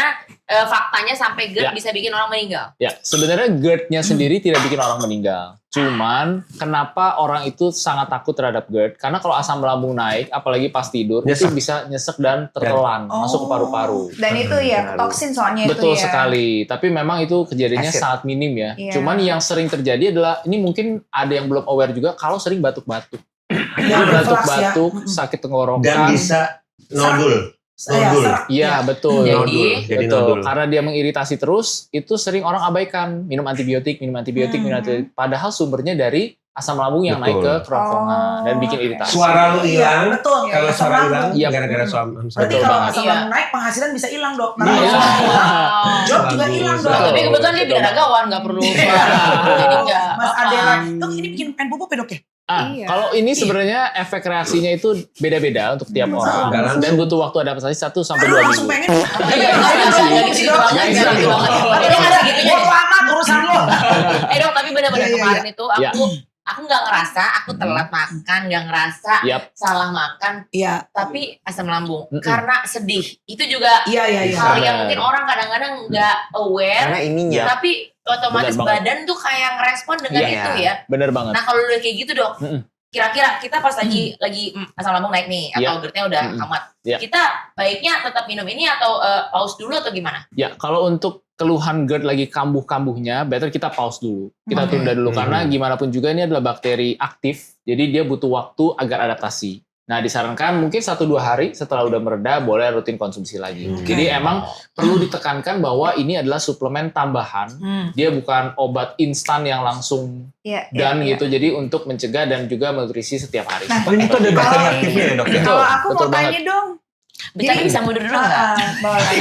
faktanya sampai GERD Ya. bisa bikin orang meninggal. Ya, sebenarnya GERD-nya sendiri tidak bikin orang meninggal. Cuman kenapa orang itu sangat takut terhadap GERD? Karena kalau asam lambung naik, apalagi pas tidur, itu Nyesek. bisa nyesek dan tertelan masuk ke paru-paru. Dan itu ya toksin soalnya Betul itu ya. sekali. Tapi memang itu kejadiannya Acid. sangat minim ya. Iya. Cuman yang sering terjadi adalah ini mungkin ada yang belum aware juga kalau sering batuk-batuk. Ya, Batuk-batuk, sakit tenggorokan. Dan bisa nodul. Nodul. Iya, betul. Jadi, Nodul. Jadi Betul. nodul. Karena dia mengiritasi terus, itu sering orang abaikan. Minum antibiotik. Minum antibiotik. Padahal sumbernya dari asam lambung yang naik Betul. ke kerongkongan dan Oh, bikin oke. iritasi. Suara lu Iya, hilang. betul. Kalau Asam suara lambung. hilang Iya. gara-gara Berarti suara. kalau banget. asam Iya. lambung naik, penghasilan bisa hilang, Dok. Iya. Job juga Bagus. hilang, Dok. Betul. Tapi kebetulan dia Betul. binaragawan, nggak perlu suara. Jadi nggak. Mas apa-apa. Adela, Dok ini bikin pengen pupuk ya, Dok ya? Iya. Kalau ini sebenarnya efek reaksinya itu beda-beda untuk tiap orang Enggak langsung. dan butuh waktu adaptasi 1 sampai 2 Langsung minggu. pengen. Iya, nggak gitu banget, nggak gitu banget. Tapi dia nggak segitunya. Bodo amat urusan lo. Dok, tapi benar-benar Iya, iya, kemarin itu Iya. aku nggak ngerasa aku telat makan, nggak ngerasa Yap. salah makan, Iya, tapi asam lambung Mm-mm. karena sedih. Itu juga iya. hal yang Benar. mungkin orang kadang-kadang nggak aware, Karena ininya. tapi otomatis Benar banget. badan tuh kayak ngerespon dengan Iya. itu ya. Bener banget. Nah kalau udah kayak gitu Dok, Mm-mm. kira-kira kita pas lagi asam lambung naik nih Iya. atau GERD-nya udah Mm-mm. amat, Iya. kita baiknya tetap minum ini atau pause dulu atau gimana? Ya, kalau untuk keluhan GERD lagi kambuh-kambuhnya, better kita pause dulu. Kita Oke. tunda dulu karena gimana pun juga ini adalah bakteri aktif, jadi dia butuh waktu agar adaptasi. Nah, disarankan mungkin 1-2 hari setelah udah mereda boleh rutin konsumsi lagi. Jadi emang perlu ditekankan bahwa ini adalah suplemen tambahan. Dia bukan obat instan yang langsung Iya, dan iya, gitu. Jadi untuk mencegah dan juga nutrisi setiap hari. Nah, Oh ini tuh ada bakteri aktifnya ya, Dok? ya? Kalau aku Betul mau tanya dong. Bentar Jadi- bisa mundur dulu nggak? Boleh.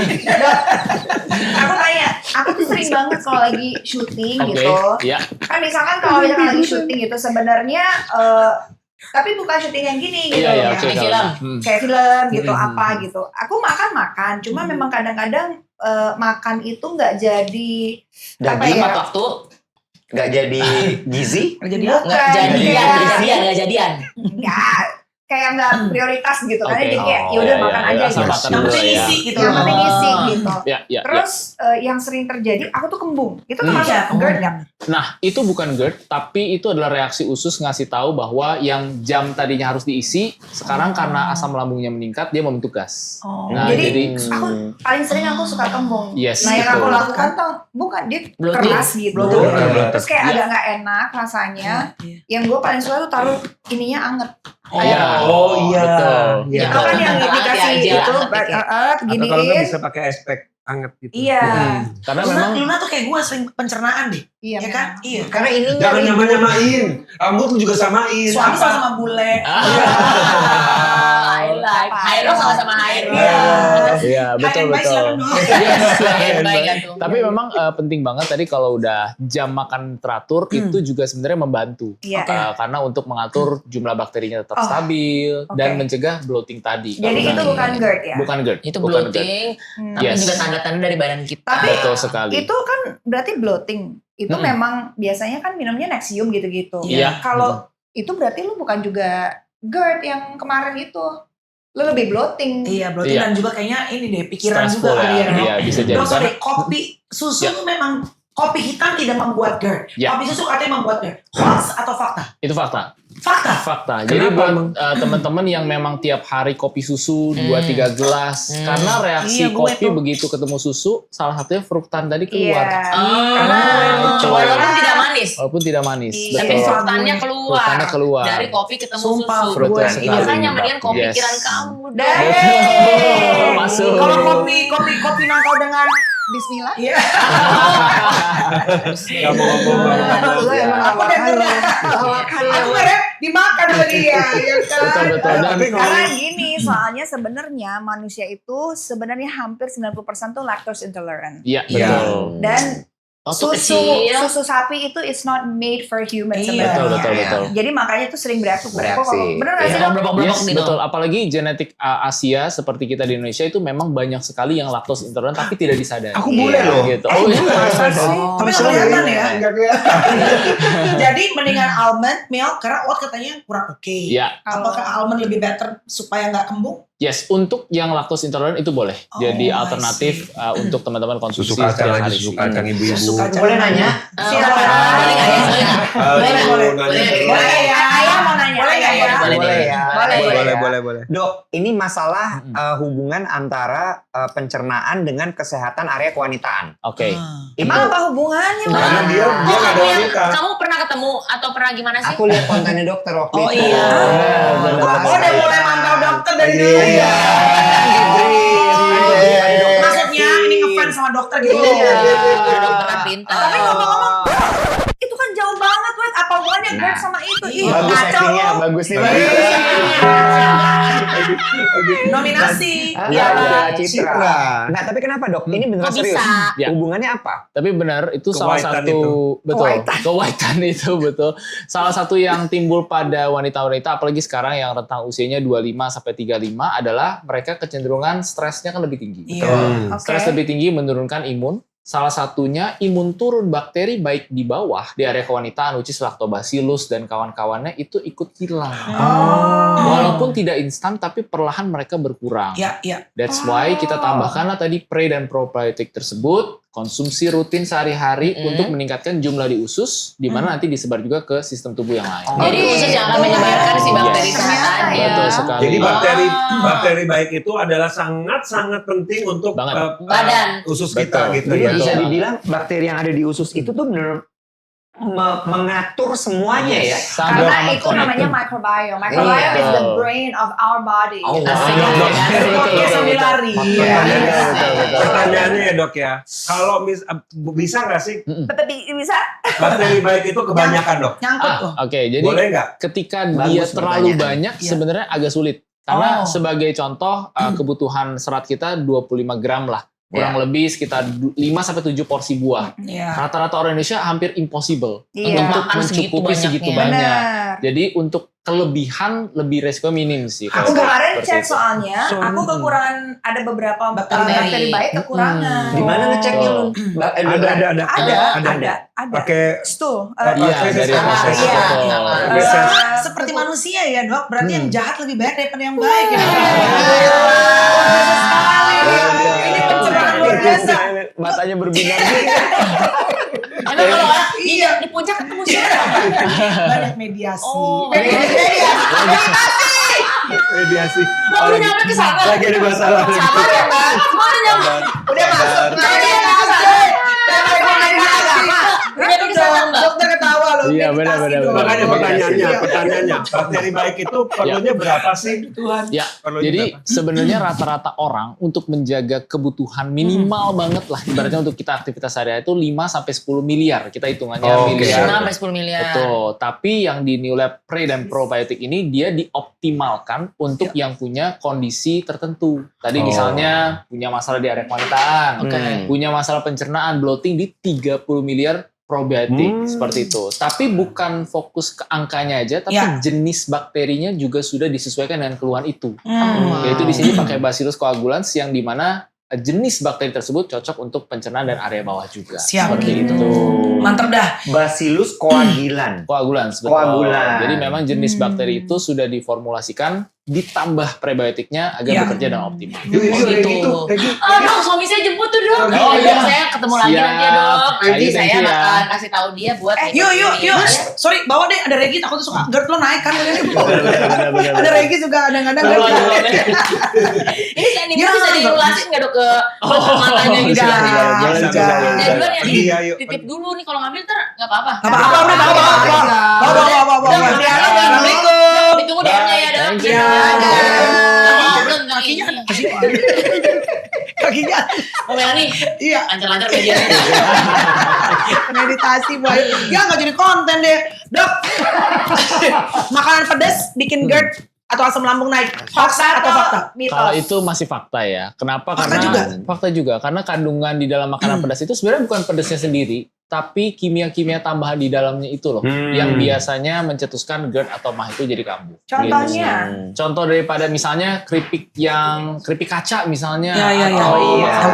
Aku tanya, aku tuh sering banget kalau lagi syuting Oke, gitu. ya. Kan misalkan kalau misalkan lagi syuting gitu sebenarnya tapi bukan syuting yang gini gitu Iya, iya, ya. oke. Kayak kalau- film. Kayak film gitu Hmm. apa gitu. Aku makan, cuma memang kadang-kadang makan itu nggak jadi apa Daging ya? Tepat waktu, Nggak jadi gizi. Nggak jadi Bukan, nggak jadian, kayak- nggak jadian. nggak kayak nggak prioritas gitu. Karena Oke. jadi kayak Oh, yaudah iya, makan iya, aja asal gitu. makan Yang dulu penting ya. isi gitu. Yang penting isi Oh. gitu. Ya, ya, ya. Terus yang sering terjadi aku tuh kembung. Itu termasuk Iya. GERD nggak? Nah, itu bukan GERD, tapi itu adalah reaksi usus ngasih tahu bahwa yang jam tadinya harus diisi, sekarang karena asam lambungnya meningkat, dia membentuk gas. Oh. Nah, Jadi, jadi aku paling sering aku suka kembung. Yes, Nah yang aku betul. lakukan tuh bukan dia Bloating. keras gitu. Bloating. Terus kayak Iya. agak nggak enak rasanya. Iya. Yang gue paling suka tuh taruh ininya anget. Iya. Oh iya. Betul. Iya. Itu kan yang Anget dikasih aja, itu anget dikit. Atau kalau nggak giniin. bisa pakai espek anget gitu. Iya. Karena Luna, memang Luna tuh kayak gue sering pencernaan deh. Iya Ya kan? memang. Iya. Karena ininya. Jangan nyamain. Rambut lu juga samain. Suami Apa? sama-sama bule. I like. Hairo sama-sama Hairo. Iya. iya, betul Baik, silakan, betul. Dok. Yes, Baik, baik, tuh. Tapi memang penting banget tadi kalau udah jam makan teratur itu juga sebenarnya membantu. Iya. Karena untuk mengatur jumlah bakterinya tetap Oh, stabil oke. dan mencegah bloating tadi. Jadi Kalau itu tadi. bukan GERD ya? bukan GERD. Itu bukan GERD. bloating, Hmm. tapi Yes. juga tanda-tanda dari badan kita. Tapi Betul sekali. itu kan berarti bloating. Itu Mm-mm. memang biasanya kan minumnya Nexium gitu-gitu. Iya. Kalau itu berarti lu bukan juga GERD yang kemarin itu. Lu lebih bloating. Iya, bloating Iya. dan juga kayaknya ini deh pikiran Stressful juga kali ya. ya. Iya, bisa jadi. Dok, sorry, kopi susu Ya. tuh memang kopi hitam tidak membuat GERD. Ya. Kopi susu katanya membuat GERD. Hoax atau fakta? Itu fakta. Fakta. Fakta. Kenapa Jadi buat emang? teman-teman yang memang tiap hari kopi susu 2-3 gelas, karena reaksi Iya, gue kopi tuh. begitu ketemu susu, salah satunya fruktan tadi keluar. Iya. Karena itu. Walaupun tidak manis, Walaupun tidak manis. Iya. tapi Betul. fruktannya keluar. Fruktannya keluar. Dari kopi ketemu Sumpah, susu. Betul gue- sekali. Makanya mendingan kopi Yes. pikiran kamu. Dan Betul, masuk. kalau kopi nangkau dengan Bismillah. iya. Gak mau ngomong. Lu emang Aku lawakan denger. lu. Lawakan lu. Aku nggak dimakan sama dia, ya kan? Betul. Dan Tapi kalau Karena gini, soalnya sebenarnya manusia itu sebenarnya hampir 90% tuh lactose intolerant. iya Iya. betul. Dan Waktu susu kecil. sapi itu is not made for human Iya. sebenarnya. Betul. Jadi makanya itu sering bereaksi. Bereaksi. Bener nggak sih Iya. dok? Blok-blok Yes, gitu. betul. Apalagi genetik Asia seperti kita di Indonesia itu memang banyak sekali yang laktos intoleran tapi tidak disadari. aku boleh loh. Gitu. Masa sih? Tapi Masa nggak kelihatan iya? ya. Nggak kelihatan. Jadi mendingan almond milk karena oat katanya kurang oke. Ya, Apakah almond lebih better supaya nggak kembung? yes. Untuk yang laktos intoleran itu boleh. Oh, Jadi I alternatif untuk teman-teman konsumsi Susu kacang setiap aja, hari. susu kacang ibu-ibu. Susu kacang. Boleh nanya? Silakan. Boleh nggak ya? Boleh nggak? Boleh, Aduh, boleh. nanya Boleh, terus. Boleh ya. Ayah mau nanya. Boleh nggak ya? Boleh ya. Boleh. Dok, ini masalah Mm-mm. hubungan antara pencernaan dengan kesehatan area kewanitaan. Oke. Itu Emang apa hubungannya? Nah, Karena dia Oh, nggak ada kamu yang wanita. kamu pernah ketemu atau pernah gimana sih? aku lihat kontennya dokter waktu Oh itu. iya. Benar. Oh, udah mulai mantau dokter dari dulu Iya. ya. Iya. Maksudnya ini ngefans sama dokter gitu. Iya. Dokter kan pintar. Tapi ngomong-ngomong, itu kan jauh banget, Wes. Apa hubungannya Nah. GERD sama itu? Ih, Bagus kacau actingnya, loh. bagus nih. Nominasi. Iya, Citra. Citra. Nah, tapi kenapa dok? Ini beneran Kok serius. bisa? Ya. Hubungannya apa? Tapi benar itu salah Kewitan satu itu. betul Kewitan. kewitan itu betul. Salah satu yang timbul pada wanita-wanita apalagi sekarang yang rentang usianya 25 sampai 35 adalah mereka kecenderungan stresnya kan lebih tinggi. Iya. Oke. Stres lebih tinggi menurunkan imun. Salah satunya imun turun, bakteri baik di bawah di area kewanitaan, which is lactobacillus dan kawan-kawannya itu ikut hilang. Oh. Walaupun tidak instan tapi perlahan mereka berkurang. Ya, ya. That's why kita tambahkanlah tadi pre dan probiotik tersebut, konsumsi rutin sehari-hari untuk meningkatkan jumlah di usus, di mana nanti disebar juga ke sistem tubuh yang lain. Jadi usus jangan menyebarkan si bakteri Yes. kesehatan ya. Betul sekali. Jadi bakteri Ah. bakteri baik itu adalah sangat penting untuk Banget. Badan. usus Betul. kita gitu Jadi ya. bisa Betul. dibilang bakteri yang ada di usus itu tuh bener mengatur semuanya ya. Sangat Karena amat itu connected. namanya microbiome. Microbiome Iya. is the brain of our body. Oh, Asik. wow. Dia sambil lari. Pertanyaannya, Betul. pertanyaannya ya dok ya, kalau bisa nggak sih Bisa? bakteri baik itu kebanyakan dok? Nyangkut tuh. Oke, jadi Boleh nggak? ketika Bagus dia terlalu pertanyaan. banyak Iya. sebenarnya agak sulit. Karena Oh. sebagai contoh kebutuhan serat kita 25 gram lah. Kurang lebih sekitar 5 sampai 7 porsi buah. Iya. Rata-rata orang Indonesia hampir impossible Iya. untuk Makan segitu mencukupi segitu banyaknya. banyak. Benar. Jadi untuk kelebihan lebih resiko minim sih. Aku kalau kemarin seperti cek itu. soalnya, aku kekurangan ada beberapa bakteri baik kekurangan. Di mana ngeceknya lu? Ada. Ada. Pakai Stool. Iya, dari proses. Iya. Betul. Seperti manusia ya dok, berarti yang jahat lebih banyak daripada yang baik. Ya. Ini pencerahan luar biasa. Matanya berbinar. Emang kalau orang Iya. di puncak ketemu siapa? Banyak mediasi. Oh. Mediasi. Mau udah nyampe ke sana. Lagi ada masalah. Sabar ya Mbak. Mau udah nyampe. Udah masuk. Dokter ketawa loh. Iya, meditasi benar-benar. dong. Makanya Iya. pertanyaannya, bakteri baik itu perlunya berapa sih? Tuhan. Ya, Perlunya jadi berapa? sebenarnya rata-rata orang untuk menjaga kebutuhan minimal banget lah, ibaratnya untuk kita aktivitas sehari-hari itu 5 sampai 10 miliar. Kita hitungannya Oke. miliar. 5 sampai 10 miliar. Betul, tapi yang di New Lab Pre dan Probiotic ini dia dioptimalkan untuk yang punya kondisi tertentu. Tadi Oh. misalnya punya masalah di area kewanitaan, Oke. punya masalah pencernaan, bloating di 30 miliar probiotik seperti itu. Tapi bukan fokus ke angkanya aja, tapi Ya. jenis bakterinya juga sudah disesuaikan dengan keluhan itu. Hmm. Yaitu di sini pakai Bacillus coagulans yang dimana jenis bakteri tersebut cocok untuk pencernaan dan area bawah juga. Siap. Seperti itu. Mantap dah. Bacillus coagilan. Coagulans, betul. Coagulans. Jadi memang jenis bakteri itu sudah diformulasikan ditambah prebiotiknya agar Ya. bekerja dengan optimal. Yuk, gitu. Dok, suami saya jemput tuh dok. Oh, iya. Saya ketemu lagi Siap. nanti ya dok. Nanti Thank saya you, ya. akan kasih tahu dia buat. Yuk. Sorry, bawa deh. Ada Regi. Aku tuh suka GERD lo naik kan. Ada Regi juga kadang-kadang. Ini Ya. bisa diulasin nggak dok ke matanya gitu? Bisa. Nah, duluan ya, Pergi, ayo. titip dulu nih kalau ngambil ntar nggak apa-apa. Gak apa-apa, udah bawa. Assalamualaikum. Ditunggu DM-nya ya dok. Thank you. Belum Kakinya kakinya. kakinya. Oh Melani, Iya. lancar-lancar media. Meditasi boy. Ya nggak jadi konten deh. Dok, makanan pedas bikin GERD atau asam lambung naik. Hoax atau fakta? Kalau itu masih fakta ya. Kenapa? Fakta Karena juga? fakta juga. Karena kandungan di dalam makanan pedas itu sebenarnya bukan pedasnya sendiri, tapi kimia-kimia tambahan di dalamnya itu loh, yang biasanya mencetuskan GERD atau MAH itu jadi kambuh. Contohnya? Gitu. Contoh daripada misalnya keripik kaca misalnya, Ya. atau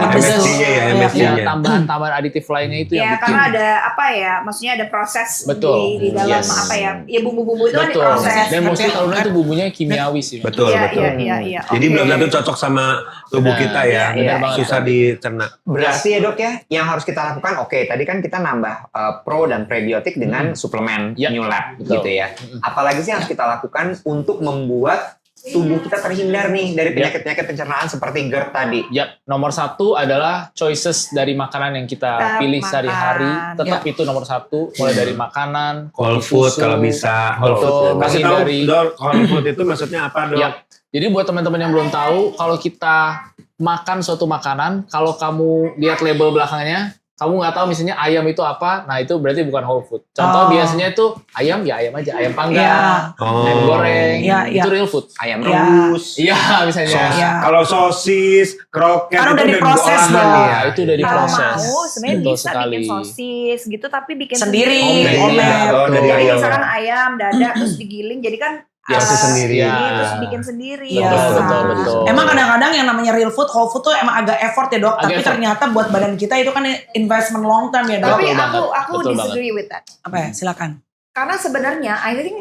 MSG-nya ya, MSG-nya. tambahan-tambahan aditif lainnya itu yang Ya bikin. karena ada apa ya, maksudnya ada proses Betul. di dalam Yes. apa ya, ya bumbu-bumbu itu kan Betul. diproses. Dan mostly tahunan itu bumbunya kimiawi sih. Betul, Iya, betul. iya. Jadi belum tentu cocok sama tubuh Benar. kita ya. Iya, iya. Susah dicerna. Berarti ya dok ya, yang harus kita lakukan, oke, tadi kan kita nambah pro dan prebiotik dengan suplemen Ya, New Lab betul. gitu ya. Apalagi sih yang harus kita lakukan untuk membuat tubuh kita terhindar nih dari penyakit-penyakit pencernaan seperti GERD tadi. Ya, nomor satu adalah choices dari makanan yang kita Tetap pilih makan. sehari-hari. Tetap itu nomor satu, mulai dari makanan, Whole kopi food susu. kalau bisa. Betul. Kasih tahu Menghindari. Dok, whole food itu maksudnya apa dok? Ya, jadi buat teman-teman yang belum tahu, kalau kita makan suatu makanan, kalau kamu lihat label belakangnya, kamu nggak tahu misalnya ayam itu apa, nah itu berarti bukan whole food. Contoh biasanya itu ayam ya ayam aja, ayam panggang, Iya. ayam goreng, Iya, iya. itu real food. Ayam Ya. rebus. Iya, misalnya. Iya. Kalau sosis, kroket Kan itu udah diproses, olahan Dok. ya. Nah, itu udah Kalau diproses. mau sebenarnya Betul bisa sekali. bikin sosis gitu, tapi bikin Sendiri, sendiri. omelet. Oh, dari Jadi ayam. misalkan ayam, dada, terus digiling, jadi kan Ya, sendiri. ini, terus Ya. bikin sendiri. Iya. Betul, Bisa. betul. Emang kadang-kadang yang namanya real food, whole food tuh emang agak effort ya dok. Agak Tapi effort. ternyata buat badan kita itu kan investment long term ya dok. Tapi Betul banget, aku betul disagree with that. Apa ya? Silakan. Karena sebenarnya I think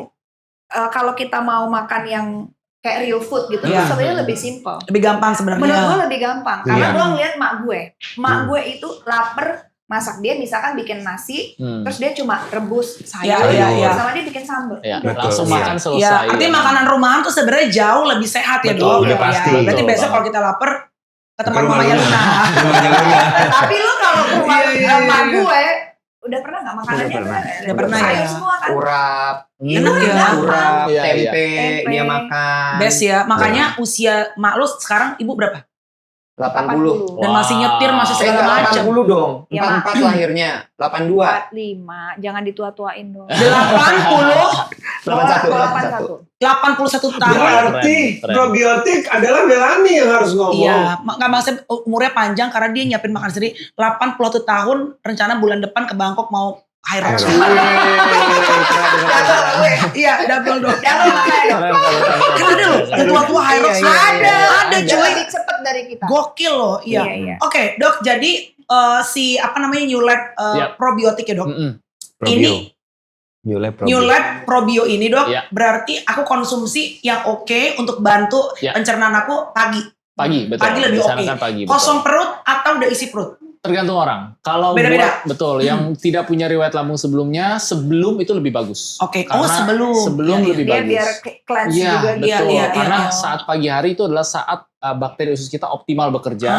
kalau kita mau makan yang kayak real food gitu, Iya. sebenarnya lebih simple. Lebih gampang sebenarnya. Menurut gue lebih gampang. Karena Iya. gue ngeliat mak gue itu lapar masak, dia misalkan bikin nasi, terus dia cuma rebus sayur, Iya. sama dia bikin sambal. Ya, Betul, langsung iya. makan Ya, selesai. artinya makanan rumahan tuh sebenarnya jauh lebih sehat ya Betul, dok. udah Ya, pasti. Berarti Betul besok kalau banget. kita lapar ke tempat Ke rumah mamanya Luna. Luna. Rumahnya Luna. Tapi lu kalau ke rumah Iya. emak gue, udah pernah nggak makanannya? Udah pernah. Udah pernah sayur ya. semua kan? Urap, Enak ya. urap, Iya, tempe, Tempe. dia makan. Best ya. Makanya usia mak lu sekarang ibu berapa? 80. Dan masih nyetir, masih segala macam. 80 dong. Ya, 44 lahirnya. 82. 45, jangan ditua-tuain dong. 81 81. 81 tahun. Berarti Keren. probiotik adalah Melani yang harus ngomong. Iya, nggak maksudnya umurnya panjang karena dia nyiapin makan sendiri. 81 tahun, rencana bulan depan ke Bangkok mau high rock. Iya, double dong. Jangan makanya dong. Kan ada loh, yang tua-tua high rock. Ada, Ada Dia cuy. lebih cepet dari kita. Gokil loh, iya. Iya. Oke, dok, jadi si apa namanya New Lab Iya. probiotik ya dok. Probio. Ini New Lab probio. New Lab probio ini dok, Iya. berarti aku konsumsi yang oke untuk bantu Iya. pencernaan aku pagi. Pagi, betul. Pagi lebih Disarankan oke. pagi, betul. Kosong perut atau udah isi perut? Tergantung orang. Kalau Beda-beda. buat betul, yang tidak punya riwayat lambung sebelumnya, sebelum itu lebih bagus. Oke, Karena sebelum. sebelum Iya, lebih Dia bagus. biar cleanse Iya, juga betul. gitu. Iya, Karena iya. saat pagi hari itu adalah saat bakteri usus kita optimal bekerja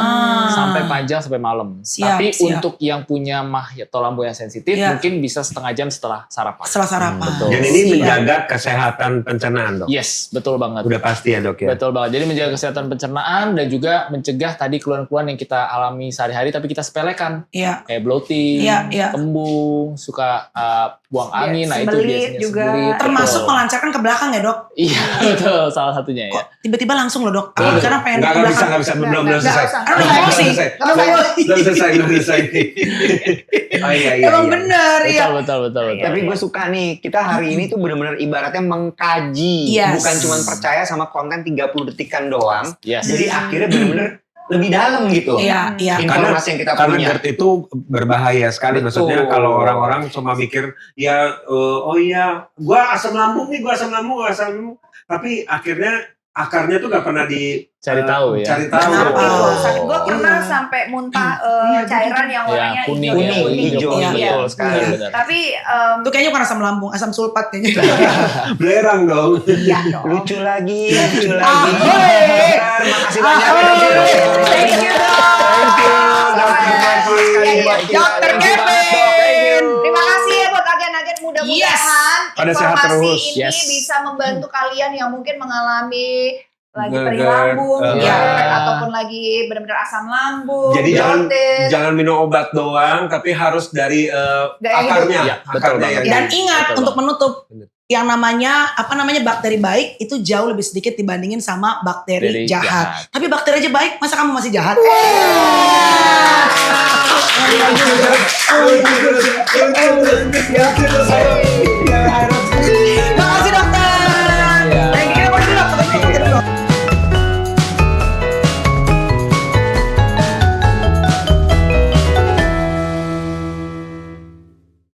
sampai panjang sampai malam. Siap, Tapi siap. untuk yang punya mah atau lambung yang sensitif, Iya. mungkin bisa setengah jam setelah sarapan. Setelah sarapan. betul. Dan ini Siap. menjaga kesehatan pencernaan dok. Yes, betul banget. Udah pasti ya dok ya. Betul banget. Jadi menjaga kesehatan pencernaan dan juga mencegah tadi keluhan-keluhan yang kita alami sehari-hari tapi kita sepelekan. Iya. Kayak bloating, Iya, iya. kembung, suka buang Iya, angin, nah itu sembelit biasanya juga. sembelit. Termasuk Betul. melancarkan ke belakang ya dok. Iya, betul. Salah satunya ya. Kok tiba-tiba langsung loh dok. Ah, Karena pengen ke nggak belakang. bisa, belum Nggak selesai. usah. Karena Belum udah emosi. selesai. Karena udah emosi. Belum selesai. Oh iya, iya. Emang iya. bener ya. Betul. Tapi gue suka nih, kita hari ini tuh benar-benar ibaratnya mengkaji. Yes. Bukan cuma percaya sama konten 30 detikan doang. Yes. Jadi akhirnya benar-benar lebih dalam gitu. Iya, iya. Informasi yang kita Karena punya. GERD itu berbahaya sekali. Betul. Maksudnya kalau orang-orang cuma mikir, ya oh iya, gua asam lambung nih, gua asam lambung. Tapi akhirnya akarnya tuh gak pernah Cari tahu ya. Cari tahu. Kenapa? Itu, Oh. gue pernah Iya. sampai muntah cairan yang Ya, warnanya kuning, hijau. ya, hijau, Iya. betul sekali. Iya. Benar. Tapi Itu kayaknya bukan asam lambung, asam sulfat kayaknya. Belerang dong. iya dong. Lucu lagi, lucu lagi. Ahoy. Terima kasih banyak. Ahoy. Thank you, dok. Thank you, Dokter Iya, Kevin. iya. Dokter Thank you, Kevin. Thank you. Terima kasih ya buat agen-agen mudah-mudahan Pada sehat informasi terus. ini Yes. bisa membantu kalian yang mungkin mengalami lagi Gara-gara, perih lambung, iya. ataupun lagi benar-benar asam lambung, Jadi bloated. jangan minum obat doang, tapi harus dari Gaya akarnya. Iya, betul Akarnya banget. yang Dan ingat Betul, untuk menutup Bener. yang namanya bakteri baik itu jauh lebih sedikit dibandingin sama bakteri Bakteri jahat. jahat. Tapi bakteri aja baik, masa kamu masih jahat? Oh,